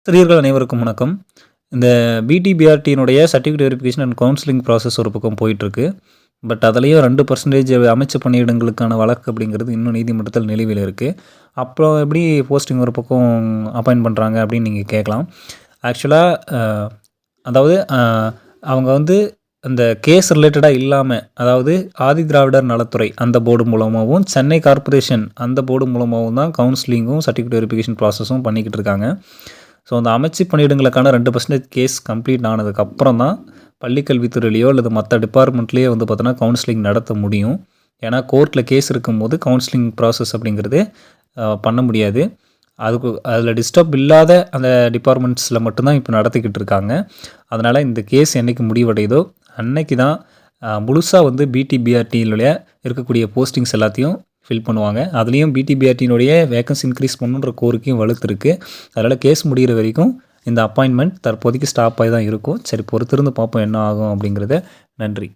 ஆசிரியர்கள் அனைவருக்கும் வணக்கம். இந்த பிடிபிஆர்டியினுடைய certificate verification and counselling process ஒரு பக்கம் போயிட்டுருக்கு. பட் அதுலேயும் 2% அமைச்சு பணியிடங்களுக்கான வழக்கு அப்படிங்கிறது இன்னும் நீதிமன்றத்தில் நிலுவையில் இருக்குது. அப்புறம் எப்படி போஸ்டிங் ஒரு பக்கம் அப்பாயிண்ட் பண்ணுறாங்க அப்படின்னு நீங்கள் கேட்கலாம். ஆக்சுவலாக அதாவது அவங்க வந்து அந்த கேஸ் ரிலேட்டடாக இல்லாமல், அதாவது ஆதி திராவிடர் நலத்துறை அந்த போர்டு மூலமாகவும், சென்னை கார்ப்பரேஷன் அந்த போர்டு மூலமாகவும் தான் கவுன்சிலிங்கும் சர்டிஃபிகேட் வெரிஃபிகேஷன் ப்ராசஸும் பண்ணிக்கிட்டு இருக்காங்க. ஸோ அந்த அமைச்சு பணியிடங்களுக்கான 2% கேஸ் கம்ப்ளீட் ஆனதுக்கப்புறம் தான் பள்ளிக்கல்வித்துறையிலையோ அல்லது மற்ற டிபார்ட்மெண்ட்லேயோ வந்து பார்த்தோன்னா கவுன்சிலிங் நடத்த முடியும். ஏன்னா கோர்ட்டில் கேஸ் இருக்கும்போது கவுன்சிலிங் ப்ராசஸ் அப்படிங்கிறது பண்ண முடியாது. அதில் டிஸ்டர்ப் இல்லாத அந்த டிபார்ட்மெண்ட்ஸில் மட்டும்தான் இப்போ நடத்திக்கிட்டு இருக்காங்க. அதனால் இந்த கேஸ் என்றைக்கு முடிவடையுதோ அன்னைக்கு தான் முழுசாக வந்து பிடிபிஆர்டியினுடைய இருக்கக்கூடிய போஸ்டிங்ஸ் எல்லாத்தையும் ஃபில் பண்ணுவாங்க. அதுலேயும் பிடிபிஆர்டியினுடைய வேக்கன்சி இன்க்ரீஸ் பண்ணுன்ற கோரிக்கையும் வலுத்திருக்கு. அதனால் கேஸ் முடிகிற வரைக்கும் இந்த அப்பாயின்மெண்ட் தற்போதைக்கு ஸ்டாப் ஆகி தான் இருக்கும். சரி, பொறுத்திருந்து பார்ப்போம் என்ன ஆகும் அப்படிங்கிறத. நன்றி.